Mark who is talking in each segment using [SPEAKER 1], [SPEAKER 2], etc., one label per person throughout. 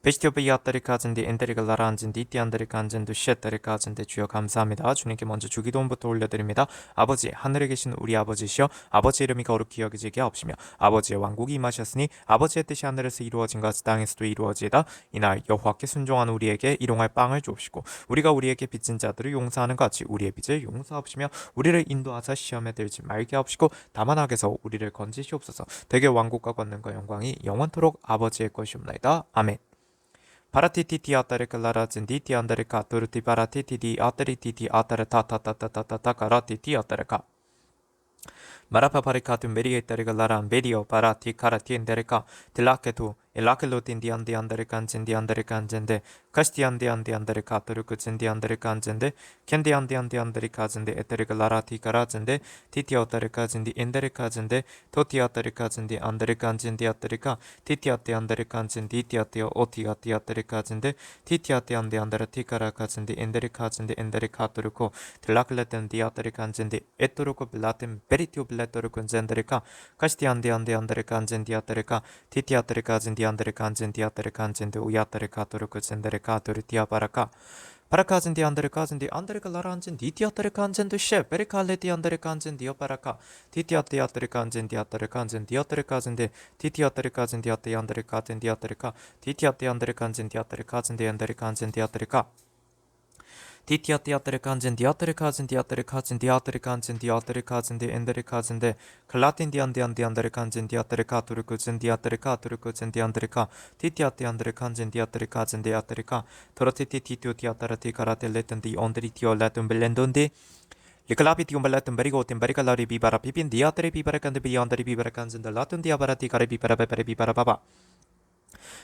[SPEAKER 1] 베스티오브 야따리 가진디 엔데리가 라란진디 띠안데리 간진도 셰따리 가진데 주여 감사합니다. 주님께 먼저 주기도문부터 올려드립니다. 아버지 하늘에 계신 우리 아버지시여 아버지 이름이 거룩히 여기지게 하옵시며 아버지의 왕국이 임하셨으니 아버지의 뜻이 하늘에서 이루어진 것 땅에서도 이루어지이다. 이날 여호와께 순종하는 우리에게 일용할 빵을 주옵시고 우리가 우리에게 빚진 자들을 용서하는 것 같이 우리의 빚을 용서하옵시며 우리를 인도하사 시험에 들지 말게 하옵시고 다만 악에서 우리를 건지시옵소서. 대개 왕국과 권능과 영광이 영원토록 아버지의 것이옵나이다. 아멘. Paratiti atare kalarazinditi andare ka turuti paratiti atare titi atare ta ta ta ta ta ta ta karatiti atare ka. Marapaparikatum verietareca laran vedio parati karatiendereca tilaketu elakelutin andi andere kanjindi andere kanjende kasti andi andere katuruku zindi andere kanjende kendi andi andere kazende etereca larati karazende titi otare kazindi endere kazende toti atare kazindi andere kanjindi atereka titi ate andere kanjindi tiate oti ati atere kazende titi ate andi andere tikara kazindi endere kazende endere katuruku tilakeleten di atere kanjindi eturuku bilatem beritio bileturuku zendereka kasti andi andere kanjindi atereka titi atere kazindi andere kanjindi atere kanjindi uyatere katuruku zendereka turitia baraka Parakazindi andere kazindi andere kalaranjindi tiatere kanjindi she perikaleti andere kanjindi oparaka titiate atere kanjindi atere kanjindi atere kazindi titiate kazindi ate andere kazindi atereka titiate andere kanjindi atere kazindi andere kanjindi atereka Titiate atere kanjindi atere kazindi atere kazindi atere kanjindi atere kazindi endere kazindi kalatindi andi andere kanjindi atere katuruku zindi atere katuruku zindi andere ka titiate andere kanjindi atere kazindi atere ka torotiti tituti atarati karate letendi ondri tio letum belendondi Likalapi tium balatum berigo timbericalari bibara pipin diatere bibara kande beyondari bibara kanjindi latun diabarati kare bibara bebere bibara baba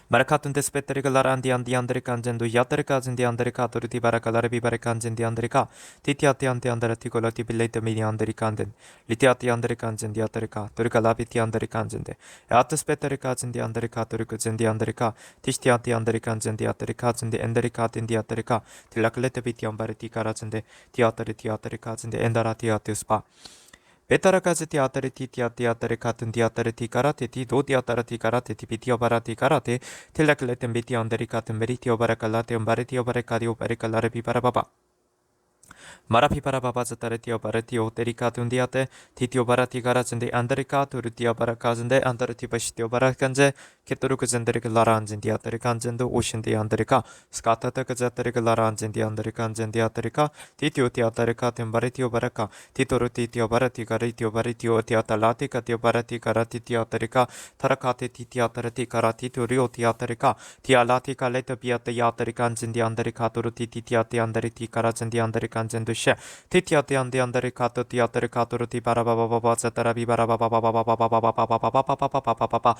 [SPEAKER 1] Marakatun despeterica larandi andi andere kanjendo yatere kazindi andere katuriti barakalare bibare kanjindi andere ka titiati ante andere tikola tibilete mini andere kanden litiati andere kanjindi atere ka turika labiti andere kanjende atus peteri kazindi andere katurika zindi andere ka tishtiati andere kanjindi atere kazindi endere katindi atere ka tilaklete biti ambare tikarazinde tiatere kazindi endara tiatuspa Betarakazi tiatare ti tiatare katun tiatare ti karate ti do tiatare ti karate ti pitio barati karate tilakletem biti andari katun meritio barakalate umbaritio barakadio barakalare piparababa. Marapi parababa zataretio baratio terikatundiate titio barati garazinde andrika turutia barakazinde andarti bashitio barakanze keturuku zenderik laranzindi aterikanzendo oshindi andrika skatata kazaterik laranzindi andrikanzendi aterika titio tiaterika tembaritio baraka titoru titio barati garitio baritio tiatalati katio barati karati tiaterika tarakate titiaterati karati turio tiaterika tialati kaleta piate yaterikanzendi andrika turu titiati andriti karazendi andrikanzendo Titiati andi andere kato tiatere katoro ti para baba baba zatara bi para baba baba baba baba baba baba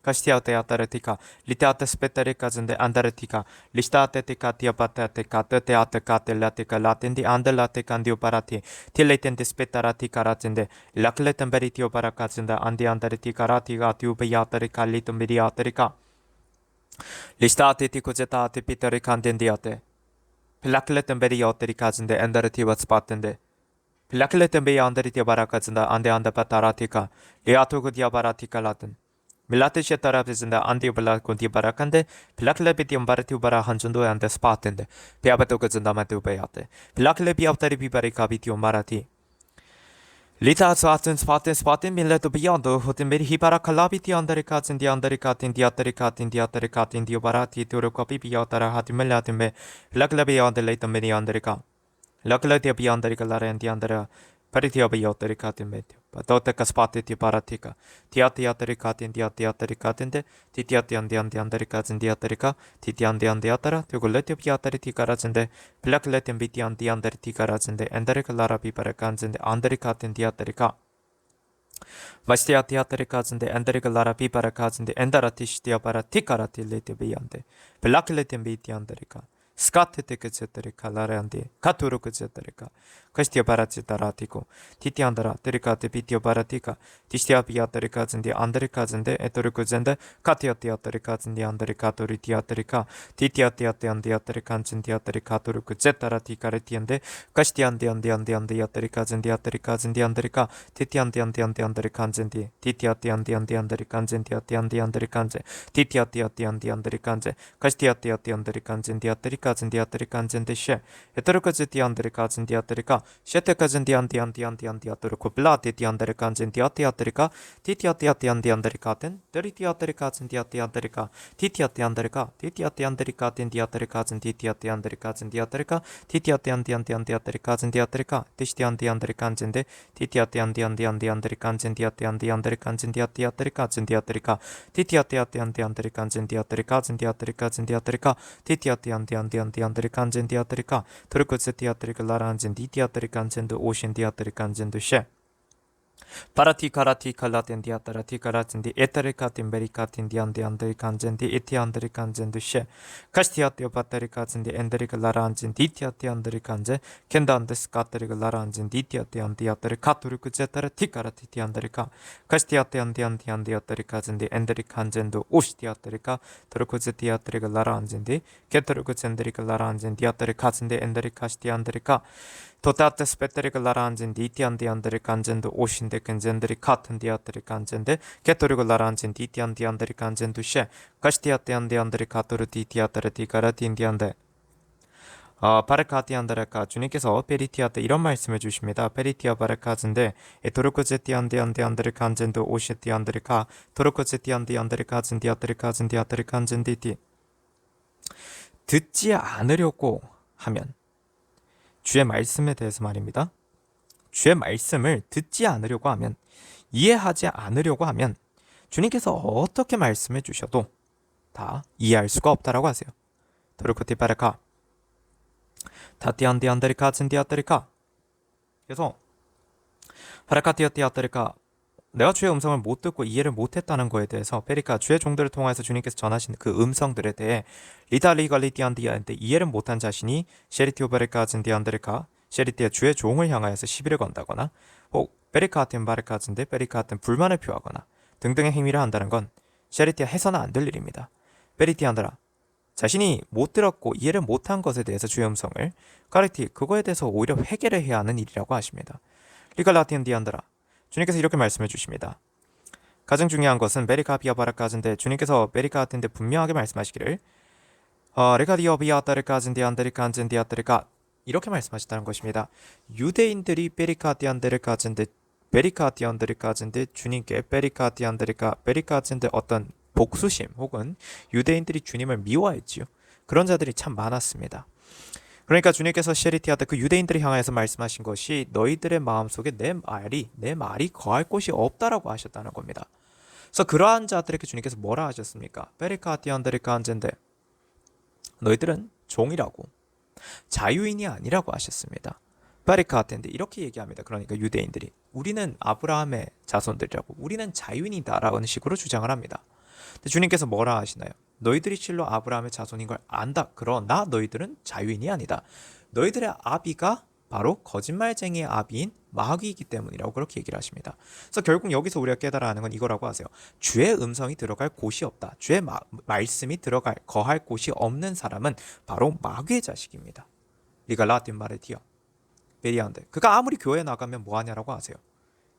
[SPEAKER 1] Castiate atletica, litate spetericazende andretica, listate ticatia patetica, teate catelatica latendi andelate candio parati, tiletente spetarati caratende, lacletem beritio paracazenda andi andreti carati gatiu beatere calitum mediaterica. Listate ticozetate piteri candendiate. Lacletem berioteri cazende andreti wat spatende. Pilakletem be andere dia barakazenda ande anda pataratika liatu dia baratika laten milate shetarapizenda ande bala kunti barakande pilakle be tiam baratu bara hanjundo ande spatende piabato kazenda matu beate pilakle bi aftari bi barika bi tiam marati Lita spaten mileto beyond hotem beri hibara kalabiti andere katin andere katin dio barati turo kopi biotara hatimelatim be pilakle be ande later many andere ka Lakla dia biandari kalare di andara paritia bayotari katin metio. Patota kaspati ti paratika. Tiati atari katin tiati atari katinde. Titiati andi andari katin diatarika. Titi andi atara. Tuguleti biatari ti karazinde. Plakletin biti andi andari ti karazinde. Andari kalara bi parakanzinde. Andari katin diatarika. Vastiati atari kazinde. Andari kalara bi parakazinde. Andara tishtia para tikarati leti biyande. Plakletin biti andarika. 스카테테 그제들이카 라란디 카토르 그제들이카 카스티아 바라치다라티고 티티안다라 데리카테 비티오 바라티카 티스티아 비아테리카진디 안데리카진데 에토르쿠젠데 카티아티아테리카진디 안데리카토리티아테리카 티티아티아테안디아테리칸진디아테리카토르쿠제타라티카레티엔데 카스티안디안디안디안디아테리카진디아테리카진디안데리카 티티안디안디안디안데리칸진디 티티아티안디안디안데리칸진디아티안디안데리칸제 티티아티아티안디안데리칸제 카스티아티아티안데리칸진디아테리카진디아테리칸진데셰 에토르쿠제티안데리카진디아테리카 셰테카진디안디안디안디안디아토르쿠 블라티티안데리칸진디아티아테리카 티티아티아티안디안데리카텐 데리티아테리카진디아티아테리카 티티아티안데리카 티티아티안데리카틴디아테리카진디아테리카진디아테리카 티티아티안디안디안디아테리카진디아테리카 티시티안디안데리칸진데 티티아티안디안디안데리칸진디아테리칸진디아테리칸진디아테리카진디아테리카 티티아티아티안디안데리칸진디아테리카진디아테리카 티티아티안디안디안데리칸진디아테리카 토르코스티아테리카라란진디티아테리칸진도 오신디아테리칸진도 셰 파라티 카라티 칼라텐 디아타라티 카라틴디 에타리카틴 베리카틴 디안디 칸젠디 에티안드리 칸젠디 셰 카스티아티오 바타리 카진디 엔데리카 라란진 디티아티 안드리 칸제 켄단데스 카타리가 라란진 디티아티 안디아타리 카토르크 제타라 티카라티 티안데리카 카스티아티 안디아타리 카진디 엔데리 칸젠도 오시티아타리카 토르코제 티아타리가 라란진디 케토르크 젠데리카 라란진 디아타리 카진디 엔데리 카스티안데리카 도타테 스페테리가 라란진 디티안디안데리 칸젠도 오신데 켄젠데리 카튼디아테리 칸젠데 케토리가 라란진 디티안디안데리 칸젠도 셰 카스티아티안디안데리 카토르 디티아테리 티카라틴디안데 바르카티안데레카 주님께서 페리티아테 이런 말씀을 주십니다. 페리티아 바르카즈인데 도르코제티안디안데리 칸젠도 오시티안데리카 도르코제티안디안데리 카진디아테리 카진디아테리 칸젠디티 듣지 않으려고 하면 주의 말씀에 대해서 말입니다. 주의 말씀을 듣지 않으려고 하면 이해하지 않으려고 하면 주님께서 어떻게 말씀해 주셔도 다 이해할 수가 없다라고 하세요. 도르코티 바르카 타티안디안데리카 진디아테리카 그래서 바라카티아티아테리카 내가 주의 음성을 못 듣고 이해를 못했다는 거에 대해서 페리카 주의 종들을 통해서 주님께서 전하신 그 음성들에 대해 리달리갈리티안디아한테 이해를 못한 자신이 셰리티오베리카 진디안데리카 셰리티의 주의 종을 향하여서 시비를 건다거나 혹 베리카아텐 바르카진데 베리카아텐 불만을 표하거나 등등의 행위를 한다는 건 셰리티아 해서는 안 될 일입니다. 베리티안드라 자신이 못 들었고 이해를 못한 것에 대해서 주의 음성을 까르티 그거에 대해서 오히려 회개를 해야 하는 일이라고 하십니다. 리갈라티안디안드라 주님께서 이렇게 말씀해 주십니다. 가장 중요한 것은 베리카비아 바라카즈인데 주님께서 베리카한테 분명하게 말씀하시기를 레카디어 비아타르카즈인데 안데리칸즈인데 아타르카 이렇게 말씀하셨다는 것입니다. 유대인들이 베리카티안데르카즈인데 베리카티안데르카즈인데 주님께 베리카티안데르카 어떤 복수심 혹은 유대인들이 주님을 미워했지요. 그런 자들이 참 많았습니다. 그러니까 주님께서 셰리티아테 그 유대인들을 향해서 말씀하신 것이 너희들의 마음속에 내 말이 거할 곳이 없다라고 하셨다는 겁니다. 그래서 그러한 자들에게 주님께서 뭐라 하셨습니까? 베리카티안데리카안젠데 너희들은 종이라고 자유인이 아니라고 하셨습니다. 베리카텐데 이렇게 얘기합니다. 그러니까 유대인들이 우리는 아브라함의 자손들이라고 우리는 자유인이다라는 식으로 주장을 합니다. 근데 주님께서 뭐라 하시나요? 너희들이 실로 아브라함의 자손인 걸 안다. 그러나 너희들은 자유인이 아니다. 너희들의 아비가 바로 거짓말쟁이의 아비인 마귀이기 때문이라고 그렇게 얘기를 하십니다. 그래서 결국 여기서 우리가 깨달아야 하는 건 이거라고 하세요. 주의 음성이 들어갈 곳이 없다. 주의 말씀이 거할 곳이 없는 사람은 바로 마귀의 자식입니다. 리가 라틴 말에 티어 베리안데 그가 아무리 교회에 나가면 뭐하냐라고 하세요.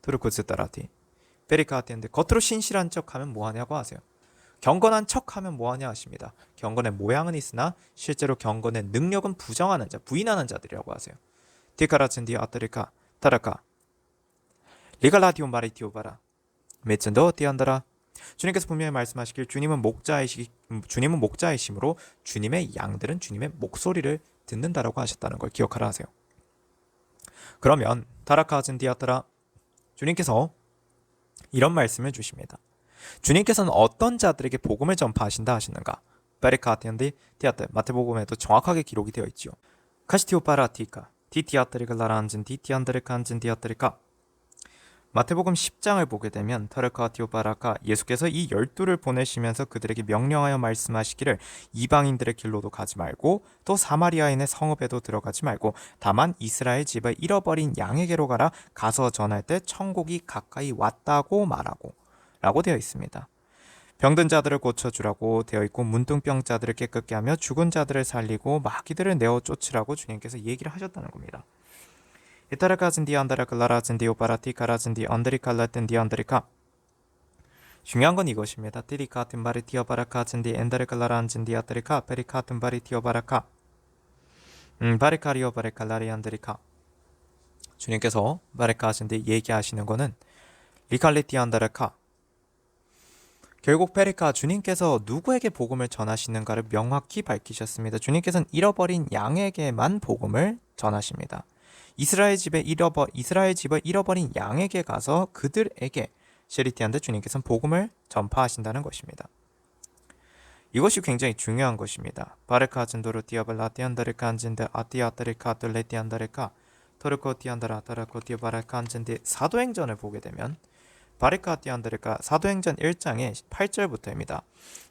[SPEAKER 1] 트루코스타라티 베리카텐데 겉으로 신실한 척하면 뭐하냐고 하세요. 경건한 척하면 뭐하냐 하십니다. 경건의 모양은 있으나 실제로 경건의 능력은 부정하는 자, 부인하는 자들이라고 하세요. 디카라친디 아트리카 타라카 리갈라디오 마리티오바라 메천더 티안다라 주님께서 분명히 말씀하시길 주님은 목자이심으로 주님의 양들은 주님의 목소리를 듣는다라고 하셨다는 걸 기억하라 하세요. 그러면 타라카진 디아타라 주님께서 이런 말씀을 주십니다. 주님께서는 어떤 자들에게 복음을 전파하신다 하시는가? 베리카티안디 티아테 마태복음에도 정확하게 기록이 되어 있지요. 카시티오파라티카 디티아테리가 라란진 디티안데르칸진 디아테리카 마태복음 10장을 보게 되면 터르카 디오바라카 예수께서 이 12를 보내시면서 그들에게 명령하여 말씀하시기를 이방인들의 길로도 가지 말고 또 사마리아인의 성읍에도 들어가지 말고 다만 이스라엘 집에 잃어버린 양에게로 가라. 가서 전할 때 천국이 가까이 왔다고 말하고 라고 되어 있습니다. 병든 자들을 고쳐주라고 되어 있고 문둥병 자들을 깨끗게 하며 죽은 자들을 살리고 마귀들을 내어 쫓으라고 주님께서 얘기를 하셨다는 겁니다. 이타르카진디 안다라클라라진디 오바라티 카라진디 언드리칼라텐디 언드리카. 중요한 건 이것입니다. 티리카튼 바리티오바라카진디 엔다르칼라란진디 아트리카 페리카튼 바리티오바라카 바리카리오 바레칼라리 안드리카. 주님께서 바레카진디 얘기하시는 거는 리칼리티 안다르카. 결국 페리카 주님께서 누구에게 복음을 전하시는가를 명확히 밝히셨습니다. 주님께서는 잃어버린 양에게만 복음을 전하십니다. 이스라엘 집에 잃어버린 양에게 가서 그들에게 셰리티한테 주님께서는 복음을 전파하신다는 것입니다. 이것이 굉장히 중요한 것입니다. 바르카진도르 디아발라티안다르칸진데 아티아타리카둘레티안다르카 토르코티안다라타라코티바라칸진데 사도행전을 보게 되면 바리카티안드레카 사도행전 1장의 8절부터입니다.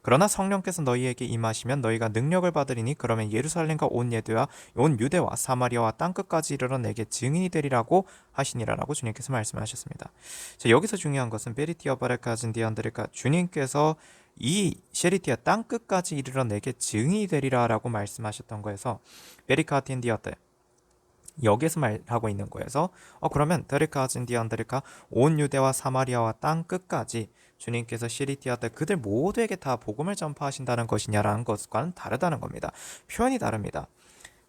[SPEAKER 1] 그러나 성령께서 너희에게 임하시면 너희가 능력을 받으리니 그러면 예루살렘과 온 유대와 사마리아와 땅끝까지 이르러 내게 증인이 되리라고 하시니라라고 주님께서 말씀하셨습니다. 자, 여기서 중요한 것은 베리티아 바레카진디안드레카 주님께서 이 셰리티아 땅끝까지 이르러 내게 증인이 되리라라고 말씀하셨던 거에서 베리카틴디아테 여기에서 말하고 있는 거에서 그러면 데르카진디안데르카 온 유대와 사마리아와 땅 끝까지 주님께서 시리티아 때 그들 모두에게 다 복음을 전파하신다는 것이냐라는 것과는 다르다는 겁니다. 표현이 다릅니다.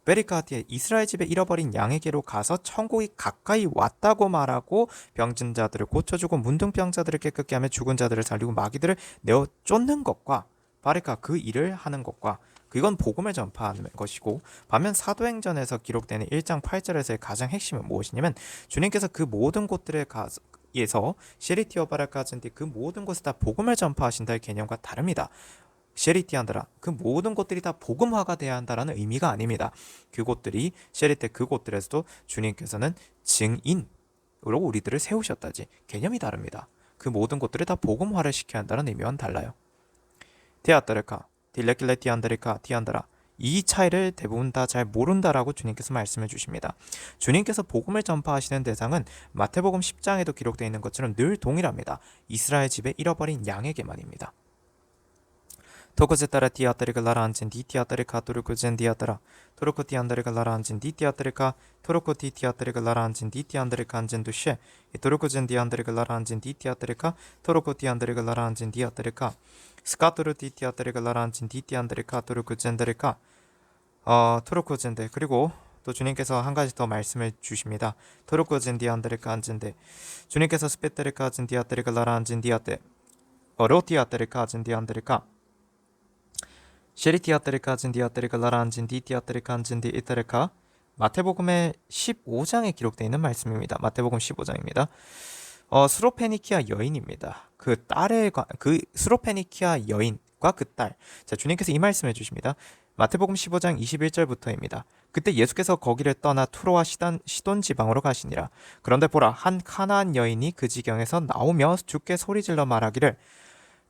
[SPEAKER 1] 베리카티에 이스라엘 집에 잃어버린 양에게로 가서 천국이 가까이 왔다고 말하고 병든 자들을 고쳐주고 문둥병 자들을 깨끗게 하며 죽은 자들을 살리고 마귀들을 내어 쫓는 것과 바리카 그 일을 하는 것과 이건 복음을 전파하는 것이고 반면 사도행전에서 기록되는 1장 8절에서의 가장 핵심은 무엇이냐면 주님께서 그 모든 곳들에 가서 셰리티어 바라카진디 그 모든 곳에 다 복음을 전파하신다의 개념과 다릅니다. 셰리티한다라 그 모든 곳들이 다 복음화가 돼야 한다라는 의미가 아닙니다. 그곳들이 셰리테 그곳들에서도 주님께서는 증인으로 우리들을 세우셨다지 개념이 다릅니다. 그 모든 곳들을 다 복음화를 시켜야 한다는 의미와는 달라요. 테아타르카 딜레킬레티안드리카 티안드라 이 차이를 대부분 다 잘 모른다라고 주님께서 말씀해 주십니다. 주님께서 복음을 전파하시는 대상은 마태복음 10장에도 기록되어 있는 것처럼 늘 동일합니다. 이스라엘 집에 잃어버린 양에게만입니다. 토코제타라 티아타리가 라란진 디티아타리카 토르코젠 디아타라 토르코티안다리가 라란진 디티아타리카 토르코티 티아타리가 라란진 디티안다리카 안젠두셰 토르코젠 디안다리가 라란진 디티아타리카 토르코티안다리가 라란진 디아타리카 스카토르 디티아타리가 라란진 디티안다리카 토르코젠다리카 토르코젠데 그리고 또 주님께서 한 가지 더 말씀을 주십니다. 토르코젠 디안다리카 안젠데 주님께서 스페테리카 젠 디아타리가 라란진 디아테 로티아타리카 젠 디안다리카 셰리티아테리카 진디아테리카 라란진 디티아테리카 진디 이테리카 마태복음의 15장에 기록되어 있는 말씀입니다. 마태복음 15장입니다. 스로페니키아 여인입니다. 그 스로페니키아 여인과 그 딸. 자, 주님께서 이 말씀해 주십니다. 마태복음 15장 21절부터입니다. 그때 예수께서 거기를 떠나 투로와 시돈 지방으로 가시니라. 그런데 보라 한 가나안 여인이 그 지경에서 나오며 주께 소리질러 말하기를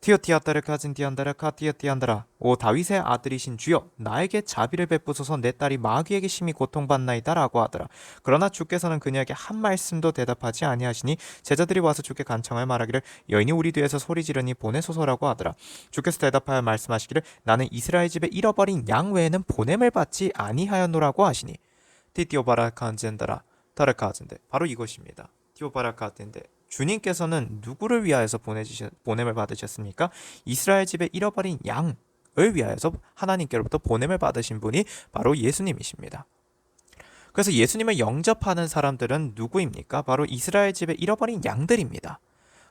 [SPEAKER 1] 티오티아타르카 진디안다라카 티오티안다라 오 다윗의 아들이신 주여 나에게 자비를 베푸소서 내 딸이 마귀에게 심히 고통받나이다 라고 하더라. 그러나 주께서는 그녀에게 한 말씀도 대답하지 아니하시니 제자들이 와서 주께 간청하여 말하기를 여인이 우리 뒤에서 소리 지르니 보내소서라고 하더라. 주께서 대답하여 말씀하시기를 나는 이스라엘 집에 잃어버린 양 외에는 보냄을 받지 아니하였노라고 하시니 티티오바라카안젠다라 타르카아젠데 바로 이것입니다. 티오바라카아젠데 주님께서는 누구를 위하여서 보냄을 받으셨습니까? 이스라엘 집에 잃어버린 양을 위하여서 하나님께로부터 보냄을 받으신 분이 바로 예수님이십니다. 그래서 예수님을 영접하는 사람들은 누구입니까? 바로 이스라엘 집에 잃어버린 양들입니다.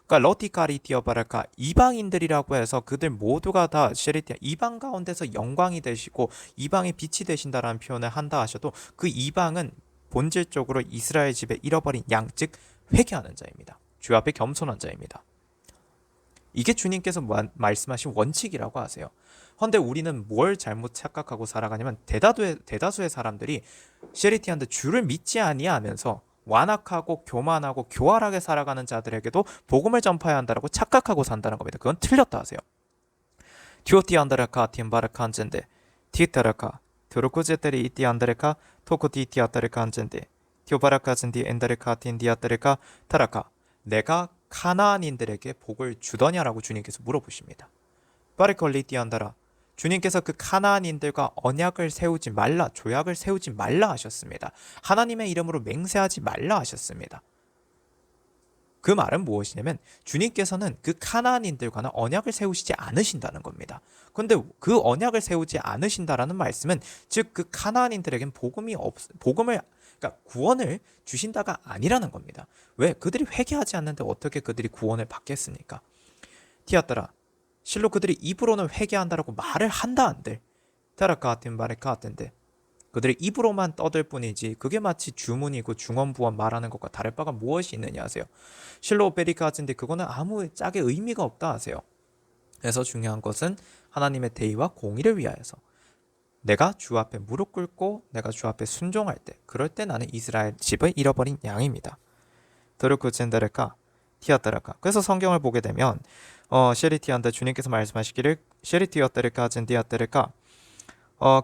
[SPEAKER 1] 그러니까 러티카리티어바랄까 이방인들이라고 해서 그들 모두가 다 셰리티아 이방 가운데서 영광이 되시고 이방의 빛이 되신다라는 표현을 한다 하셔도 그 이방은 본질적으로 이스라엘 집에 잃어버린 양, 즉 회개하는 자입니다. 주 앞에 겸손한 자입니다. 이게 주님께서 말씀하신 원칙이라고 하세요. 그런데 우리는 뭘 잘못 착각하고 살아가냐면 대다수의 사람들이 셰리티한테 주를 믿지 아니하면서 완악하고 교만하고 교활하게 살아가는 자들에게도 복음을 전파해야 한다라고 착각하고 산다는 겁니다. 그건 틀렸다 하세요. 티오티안다라카 팀바라카 안젠데 티타라카 드로쿠제테리 이티안다레카 토코티티아타레카 안젠데 티오바라카젠디 엔다레카 틴디아타레카 타라카 내가 가나안인들에게 복을 주더냐라고 주님께서 물어보십니다. 바리컬리티안다라 주님께서 그 가나안인들과 언약을 세우지 말라, 조약을 세우지 말라 하셨습니다. 하나님의 이름으로 맹세하지 말라 하셨습니다. 그 말은 무엇이냐면 주님께서는 그 가나안인들과는 언약을 세우시지 않으신다는 겁니다. 그런데 그 언약을 세우지 않으신다라는 말씀은 즉 그 가나안인들에겐 복음을 그러니까 구원을 주신다가 아니라는 겁니다. 왜? 그들이 회개하지 않는데 어떻게 그들이 구원을 받겠습니까? 티아따라 실로 그들이 입으로는 회개한다라고 말을 한다 한들 타라카아틴 바레카아틴데 그들이 입으로만 떠들 뿐이지 그게 마치 주문이고 중언부언 말하는 것과 다를 바가 무엇이 있느냐 하세요. 실로 베리카아틴데 그거는 아무 짝의 의미가 없다 하세요. 그래서 중요한 것은 하나님의 대의와 공의를 위하여서 내가 주 앞에 무릎 꿇고 내가 주 앞에 순종할 때 그럴 때 나는 이스라엘 집을 잃어버린 양입니다. 드르크 젠데레카 티아따라카 그래서 성경을 보게 되면 셰리티한테 주님께서 말씀하시기를 셰리티어테레카 젠디아테레카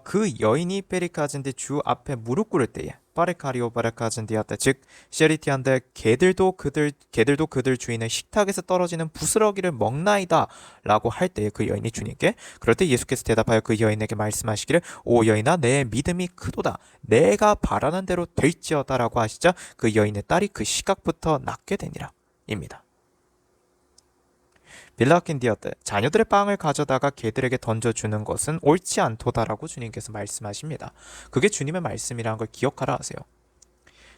[SPEAKER 1] 그 여인이 페리카젠디 주 앞에 무릎 꿇을 때에 파레카리오 바레카젠디아테 즉 셰리티한테 개들도 그들 주인의 식탁에서 떨어지는 부스러기를 먹나이다 라고 할 때에 그 여인이 주님께 그럴 때 예수께서 대답하여 그 여인에게 말씀하시기를 오 여인아 내 믿음이 크도다 내가 바라는 대로 될지어다 라고 하시자 그 여인의 딸이 그 시각부터 낫게 되니라 입니다. 빌라킨디어트 자녀들의 빵을 가져다가 개들에게 던져주는 것은 옳지 않도다라고 주님께서 말씀하십니다. 그게 주님의 말씀이라는 걸 기억하라 하세요.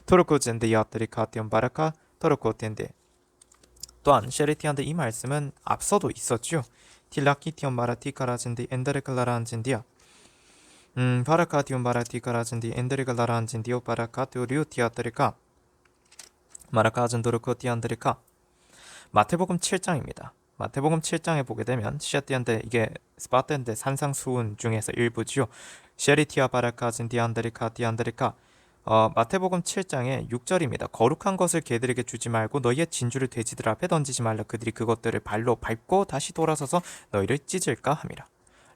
[SPEAKER 1] 토르코젠데 야트리 카티온 바라카 토르코텐데 또한 셰리티한테 이 말씀은 앞서도 있었죠. 틸라키티온 바라티카라젠디 엔데르클라란젠디야 바라카티온 바라티카라젠디 엔데르클라란젠디오 바라카토리오티아트리카 마라카젠도르코티안드리카 마태복음 7장입니다. 마태복음 7장에 보게 되면 시아티안데 이게 스파텐데 산상수훈 중에서 일부지요. 셰리티아 바라카진 디안드리카 디안드리카 마태복음 7장의 6절입니다. 거룩한 것을 개들에게 주지 말고 너희의 진주를 돼지들 앞에 던지지 말라. 그들이 그것들을 발로 밟고 다시 돌아서서 너희를 찢을까 함이라.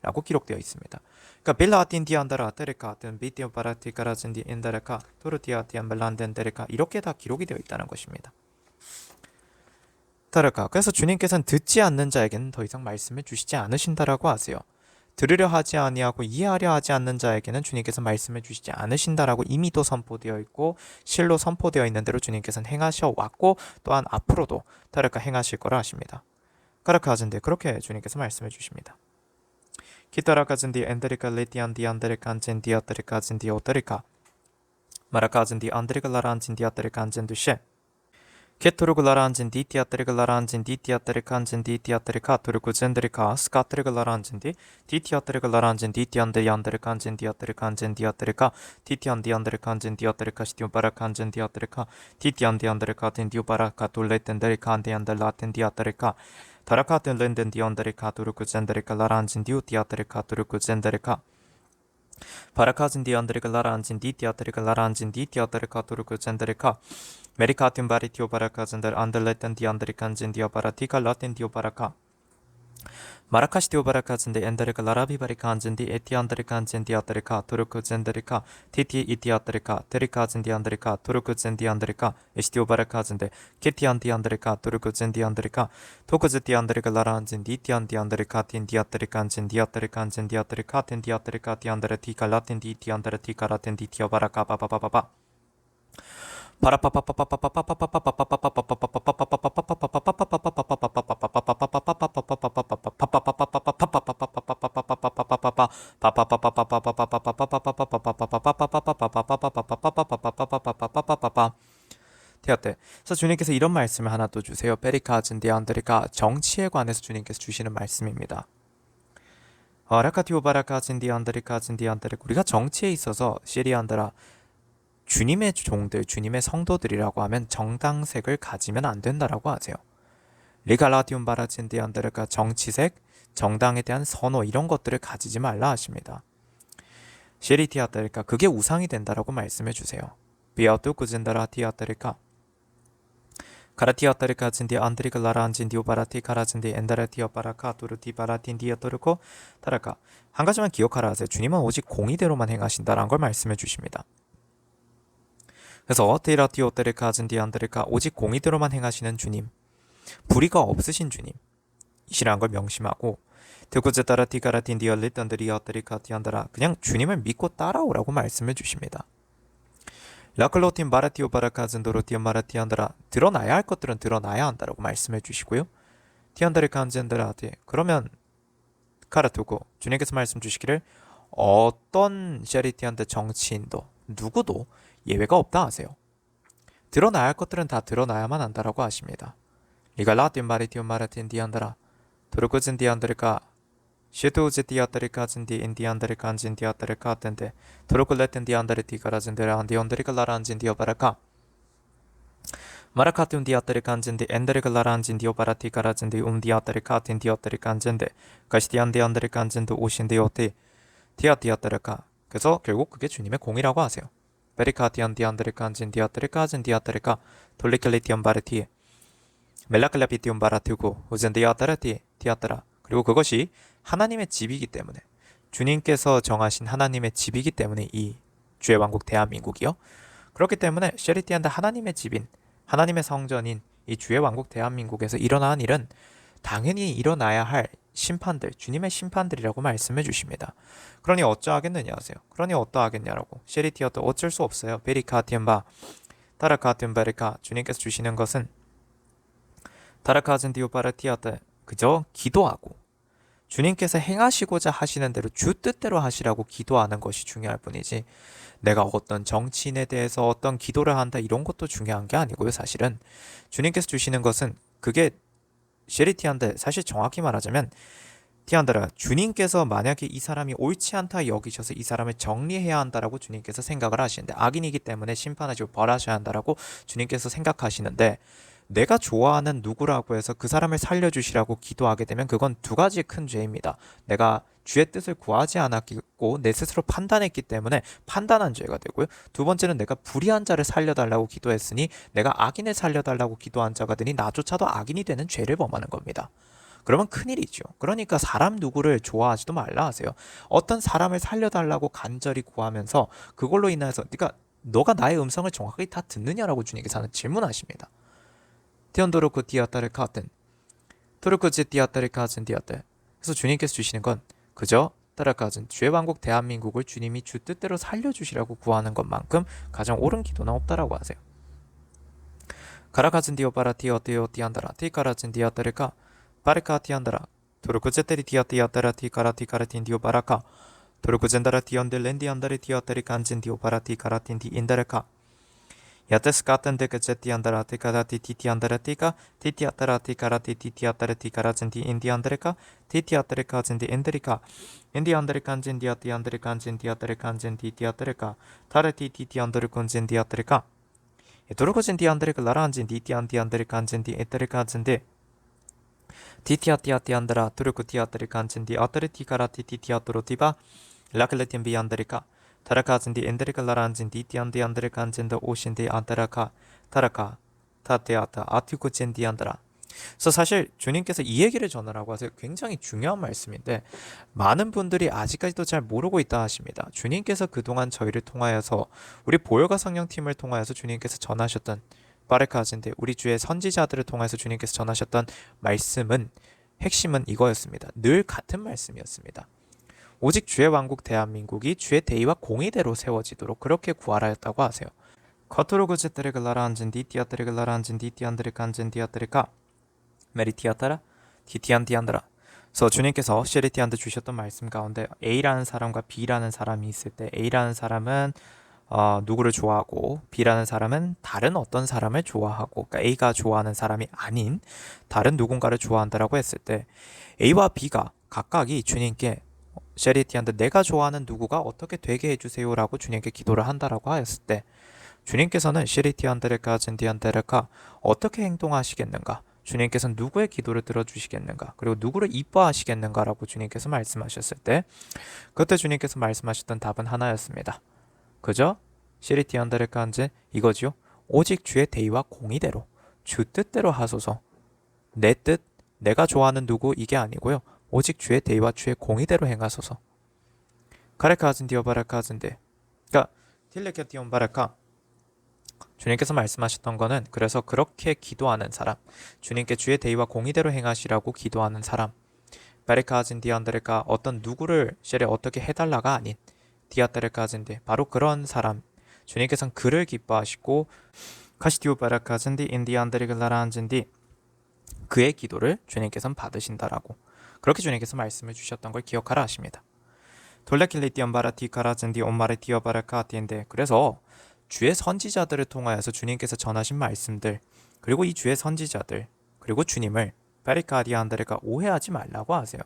[SPEAKER 1] 라고 기록되어 있습니다. 그러니까 빌라틴 디안다라 테레카 비티오 바라티카라진 디엔다레카 토르티아티안 멜란덴데레카 이렇게 다 기록이 되어 있다는 것입니다. 그래서 주님께서는 듣지 않는 자에게는 더 이상 말씀을 주시지 않으신다라고 하세요. 들으려 하지 아니하고 이해하려 하지 않는 자에게는 주님께서 말씀을 주시지 않으신다라고 이미도 선포되어 있고 실로 선포되어 있는 대로 주님께서는 행하셔 왔고 또한 앞으로도 타르카 행하실 거라 하십니다. 카라카즈인데 그렇게 주님께서 말씀해 주십니다. 키타라카즈인디 엔데리카 레티안디 안데리칸젠디 아테리카젠디 오테리카 마라카즈인디 안데리카 라란진디 아테리칸젠두셰 케토르글라란진 디티아테르글라란진 디티아테르칸진 디티아테르카 토르구젠데리카 스카테르글라란진디 디티아테르글라란진 디티안데얀데르칸진 디아테르칸진 디아테르카 디티안디안데르칸진 디아테르카 시티오바라칸진 디아테르카 디티안디안데르카틴 디오바라카 돌레텐데리칸디안델라텐 디아테르카 타라카텐 렌덴 디안데르카 토르구젠데리카 라란진 디오티아테르카 토르구젠데리카 바라카진 디안데르카 라란진 디티아테르카 라란진 디티아테르카 토르구젠데리카 메리카틴 바리티오 바라카젠들 안델레텐 디안데리칸진 디아바라티카 라텐 디오바라카 마라카시티오 바라카젠데 엔데르카 라라비 바리칸진 디 에티안데리칸진 디아테르카 토르쿠젠데리카 티티 이티아테르카 테리카진 디안데리카 토르쿠젠 디안데리카 에시티오 바라카젠데 케티안 디안데리카 토르쿠젠 디안데리카 토쿠즈 디안데리카 라란진 디티안 디안데리카 틴 디아테르칸진 디아테르칸진 디아테르카 틴 디아테르카 디안데르티카 라텐 디티안데르티카 라텐 디티오 바라카 바바바바바 되었대. 그래서 주님께서 이런 말씀을 하나 또 주세요. 베리카즌 디안드리카 정치에 관해서 주님께서 주시는 말씀입니다. 라카티오바라카즌 디안드리카즌 디안드리카 우리가 정치에 있어서 시리안드라 주님의 종들, 주님의 성도들이라고 하면 정당색을 가지면 안 된다라고 하세요. 리갈라티움 바라진디안데르가 정치색, 정당에 대한 선호 이런 것들을 가지지 말라 하십니다. 시리티아데르가 그게 우상이 된다라고 말씀해 주세요. 비아투 구진다라 티아테리카 카라티아테리카 진디 안드리가 라란 진디오 바라티 카라진디 엔다라티어 바라카 두르티 바라틴 디어토르코 타라카. 한 가지만 기억하라 하세요. 주님은 오직 공의대로만 행하신다라는 걸 말씀해 주십니다. 그래서 테이라티오 테레카 진디 안드리카 오직 공의대로만 행하시는 주님, 불의가 없으신 주님이시라는 걸 명심하고 드구제 따라 티카라틴 디얼리던드리어 테리카 티안다라 그냥 주님을 믿고 따라오라고 말씀해 주십니다. 라클로틴 바라티오 바라카즌도로티오 마라티안다라 드러나야 할 것들은 드러나야 한다라고 말씀해 주시고요. 티안다리칸젠드라티 그러면 카라투고 주님께서 말씀 주시기를 어떤 샤리티한테 정치인도 누구도 예외가 없다 하세요. 드러나야 할 것들은 다 드러나야만 한다라고 하십니다. 리갈라틴 마리티오 마라틴 디안다라 도르코진 디안다리카 슈투우지 디아타리카진 디인디안다리칸진 디아타리카텐데 도르콜레텐 디안다리티카라진데라 안디온다리카 라란진 디오바라카 마라카툰 디아타리칸진 디엔다리카 라란진 디오바라티카라진 디움디아타리카틴 디아타리칸진데 가시디안 디안다리칸진 오신 디오티 디아티아타리카 그래서 결국 그게 주님의 공이라고 하세요. 베리카티안 디안다리칸진 디아타리카진 디아타리카 돌리켈리티안 바르티 멜라클라피티움 바라티고 우젠 디아타라티 디아타라 그리고 그것이 하나님의 집이기 때문에 주님께서 정하신 하나님의 집이기 때문에 이 주의 왕국 대한민국이요. 그렇기 때문에 셰리티한다 하나님의 집인 하나님의 성전인 이 주의 왕국 대한민국에서 일어난 일은 당연히 일어나야 할 심판들, 주님의 심판들이라고 말씀해 주십니다. 그러니 어쩌하겠느냐 하세요. 그러니 어떠하겠냐라고. 셰리티어도 어쩔 수 없어요. 베리카티엠바 타라카티엠바리카 주님께서 주시는 것은 타라카즌디오바라티아테 그저 기도하고 주님께서 행하시고자 하시는 대로 주 뜻대로 하시라고 기도하는 것이 중요할 뿐이지 내가 어떤 정치인에 대해서 어떤 기도를 한다 이런 것도 중요한 게 아니고요. 사실은 주님께서 주시는 것은 그게 셰리티한데 사실 정확히 말하자면 티안다라 주님께서 만약에 이 사람이 옳지 않다 여기셔서 이 사람을 정리해야 한다라고 주님께서 생각을 하시는데 악인이기 때문에 심판하시고 벌하셔야 한다라고 주님께서 생각하시는데 내가 좋아하는 누구라고 해서 그 사람을 살려주시라고 기도하게 되면 그건 두 가지 큰 죄입니다. 내가 주의 뜻을 구하지 않았고 내 스스로 판단했기 때문에 판단한 죄가 되고요. 두 번째는 내가 불의한 자를 살려달라고 기도했으니 내가 악인을 살려달라고 기도한 자가 되니 나조차도 악인이 되는 죄를 범하는 겁니다. 그러면 큰일이죠. 그러니까 사람 누구를 좋아하지도 말라 하세요. 어떤 사람을 살려달라고 간절히 구하면서 그걸로 인해서 그러니까 너가 나의 음성을 정확하게 다 듣느냐라고 주님께서는 질문하십니다. 티온도로크 디아타를 카튼 토르크지 디아타를 카즌 디아타 그래서 주님께서 주시는 건 그저 따라카즌 주의 왕국 대한민국을 주님이 주 뜻대로 살려주시라고 구하는 것만큼 가장 옳은 기도는 없다라고 하세요. 가라카즌 디오바라 티어티오 티안다라 티카라즌 디아타르카 바르카 티안다라 토르크제테리 디아티아타라 티카라 티카라틴 디오바라카 토르크젠다라 티온델렌디 안다리 티아타리 간진 디오바라 티카라틴 디인다르카 야테스카텐데 그제티안다라 티카라티 티티안다라 티카 티티아타라 티카라티 티티아타라 티카라진디 인디안다레카 티티아타레카 진디 인드리카 인디안다레칸 진디아티안다레칸 진디아타레칸 진디티아타레카 타르티 티티안다르콘 진디아타레카 도르코 진디안다레카 라란 진디티안디안다레칸 진디 에타레카 진디 티티아티아티안다라 도르코 티아타레칸 진디아타레 티카라티 티티아토로티바 라클레틴 비안다레카 타라카진디 엔데리카 라란진디 티안디 안데레칸진더 오신디 안타라카 타라카 타테아타 아티코진디 안다라. 그래서 사실 주님께서 이 얘기를 전하라고 하세요. 굉장히 중요한 말씀인데 많은 분들이 아직까지도 잘 모르고 있다 하십니다. 주님께서 그동안 저희를 통하여서 우리 보혈과 성령팀을 통하여서 주님께서 전하셨던 바레카진데 우리 주의 선지자들을 통해서 주님께서 전하셨던 말씀은 핵심은 이거였습니다. 늘 같은 말씀이었습니다. 오직 주의 왕국 대한민국이 주의 대의와 공의대로 세워지도록 그렇게 구하라였다고 하세요. 커토로그제테레글라란진 디티아테레글라란진 디티안드레칸진 디아테레카 메리티아타라 디티안디안드라. 그래서 주님께서 셰리티한테 주셨던 말씀 가운데 A라는 사람과 B라는 사람이 있을 때 A라는 사람은 누구를 좋아하고 B라는 사람은 다른 어떤 사람을 좋아하고 그러니까 A가 좋아하는 사람이 아닌 다른 누군가를 좋아한다라고 했을 때 A와 B가 각각이 주님께 셰리티한테 내가 좋아하는 누구가 어떻게 되게 해주세요 라고 주님께 기도를 한다라고 하였을 때 주님께서는 셰리티한테레카 젠디한테레카 어떻게 행동하시겠는가 주님께서는 누구의 기도를 들어주시겠는가 그리고 누구를 이뻐하시겠는가 라고 주님께서 말씀하셨을 때 그때 주님께서 말씀하셨던 답은 하나였습니다. 그저 시리티 안데르칸제 이거지요. 오직 주의 대의와 공의대로 주 뜻대로 하소서. 내 뜻, 내가 좋아하는 누구 이게 아니고요. 오직 주의 대의와 주의 공의대로 행하소서. 가레카즈인 디오바라카즈인데, 그러니까 틸레케티온 바라카, 주님께서 말씀하셨던 거는 그래서 그렇게 기도하는 사람, 주님께 주의 대의와 공의대로 행하시라고 기도하는 사람, 바레카즈인 디안데레카, 어떤 누구를 셰레 어떻게 해달라가 아닌 디아테레카즈인데 바로 그런 사람, 주님께서는 그를 기뻐하시고 카시티오 바라카즈인디 인디안데레글라라안진디, 그의 기도를 주님께서는 받으신다라고 그렇게 주님께서 말씀을 주셨던 걸 기억하라 하십니다. 돌레킬리티언바라티카라진디 온마레티어바라카티인데, 그래서 주의 선지자들을 통하여서 주님께서 전하신 말씀들, 그리고 이 주의 선지자들, 그리고 주님을 바리카디안드레가 오해하지 말라고 하세요.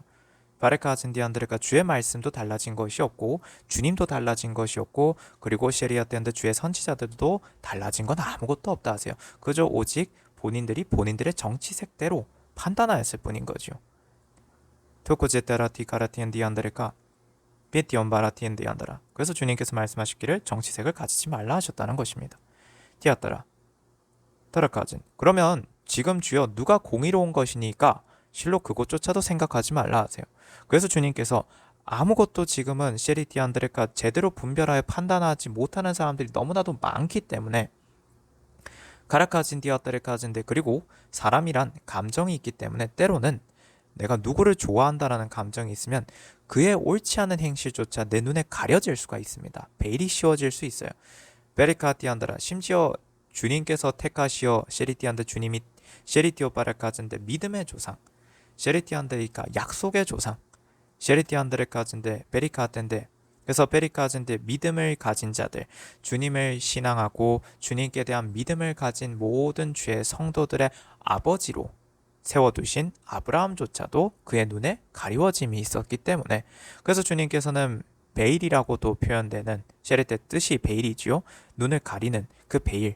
[SPEAKER 1] 바리카진디안드레가 주의 말씀도 달라진 것이 없고 주님도 달라진 것이 없고 그리고 셰리아테안드 주의 선지자들도 달라진 건 아무것도 없다 하세요. 그저 오직 본인들이 본인들의 정치색대로 판단하였을 뿐인 거죠. 토코제테라티카라티엔디안드레가 비티온바라티엔디안드라, 그래서 주님께서 말씀하시기를 정치색을 가지지 말라 하셨다는 것입니다. 티아따라 타라카진, 그러면 지금 주여 누가 공의로운 것이니까 실로 그것조차도 생각하지 말라 하세요. 그래서 주님께서 아무것도 지금은 셰리티안드레가 제대로 분별하여 판단하지 못하는 사람들이 너무나도 많기 때문에 가라카진 디아따레카진데, 그리고 사람이란 감정이 있기 때문에 때로는 내가 누구를 좋아한다라는 감정이 있으면 그의 옳지 않은 행실조차 내 눈에 가려질 수가 있습니다. 베일이 씌워질 수 있어요. 베리카티안드라, 심지어 주님께서 택하시어 셰리티안드, 주님이 셰리티오 바라카즈인데 믿음의 조상, 셰리티안드리까 약속의 조상, 셰리티안드레카즈인데 베리카텐데, 그래서 베리카즈인데 믿음을 가진 자들, 주님을 신앙하고 주님께 대한 믿음을 가진 모든 주의 성도들의 아버지로 세워두신 아브라함조차도 그의 눈에 가리워짐이 있었기 때문에, 그래서 주님께서는 베일이라고도 표현되는 셰레테 뜻이 베일이지요. 눈을 가리는 그 베일,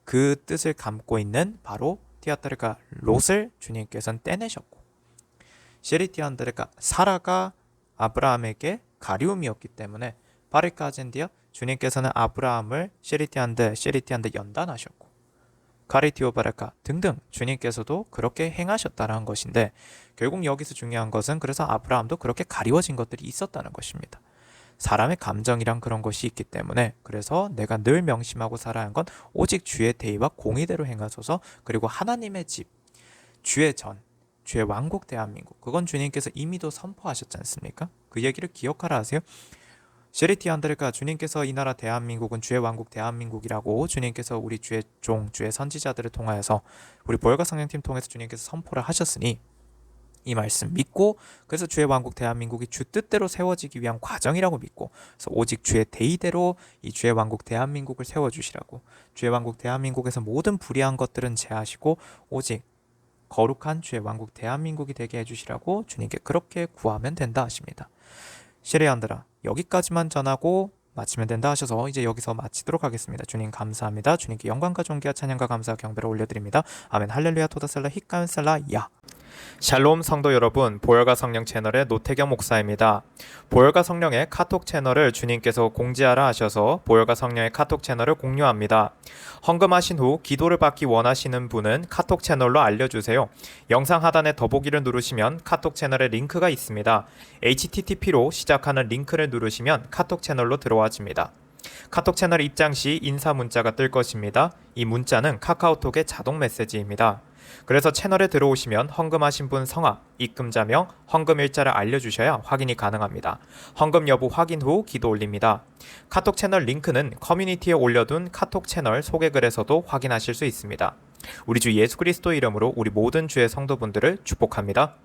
[SPEAKER 1] 그 뜻을 감고 있는 바로 티아타르가 롯을 주님께서는 떼내셨고, 셰리티안드레가 사라가 아브라함에게 가리움이었기 때문에 바리카젠디아, 주님께서는 아브라함을 셰리티안드 연단하셨고, 가리티오 바라카 등등 주님께서도 그렇게 행하셨다는 것인데, 결국 여기서 중요한 것은 그래서 아브라함도 그렇게 가리워진 것들이 있었다는 것입니다. 사람의 감정이란 그런 것이 있기 때문에, 그래서 내가 늘 명심하고 살아야 하는 건 오직 주의 대의와 공의대로 행하소서, 그리고 하나님의 집, 주의 전, 주의 왕국 대한민국, 그건 주님께서 이미도 선포하셨지 않습니까? 그 얘기를 기억하라 하세요. 셰리티안드레가 주님께서 이 나라 대한민국은 주의 왕국 대한민국이라고 주님께서 우리 주의 종, 주의 선지자들을 통하여서 우리 보혈과 성령팀 통해서 주님께서 선포를 하셨으니 이 말씀 믿고, 그래서 주의 왕국 대한민국이 주 뜻대로 세워지기 위한 과정이라고 믿고, 그래서 오직 주의 대의대로 이 주의 왕국 대한민국을 세워주시라고, 주의 왕국 대한민국에서 모든 불의한 것들은 제하시고 오직 거룩한 주의 왕국 대한민국이 되게 해주시라고 주님께 그렇게 구하면 된다 하십니다. 시레안드라, 여기까지만 전하고 마치면 된다 하셔서 이제 여기서 마치도록 하겠습니다. 주님 감사합니다. 주님께 영광과 존귀와 찬양과 감사와 경배를 올려드립니다. 아멘. 할렐루야. 토다살라 히카운살라 야. 샬롬 성도 여러분, 보혈과 성령 채널의 노태경 목사입니다. 보혈과 성령의 카톡 채널을 주님께서 공지하라 하셔서 보혈과 성령의 카톡 채널을 공유합니다. 헌금하신 후 기도를 받기 원하시는 분은 카톡 채널로 알려주세요. 영상 하단에 더보기를 누르시면 카톡 채널의 링크가 있습니다. http로 시작하는 링크를 누르시면 카톡 채널로 들어와집니다. 카톡 채널 입장 시 인사 문자가 뜰 것입니다. 이 문자는 카카오톡의 자동 메시지입니다. 그래서 채널에 들어오시면 헌금하신 분 성함, 입금자명, 헌금 일자를 알려주셔야 확인이 가능합니다. 헌금 여부 확인 후 기도 올립니다. 카톡 채널 링크는 커뮤니티에 올려둔 카톡 채널 소개글에서도 확인하실 수 있습니다. 우리 주 예수 그리스도 이름으로 우리 모든 주의 성도분들을 축복합니다.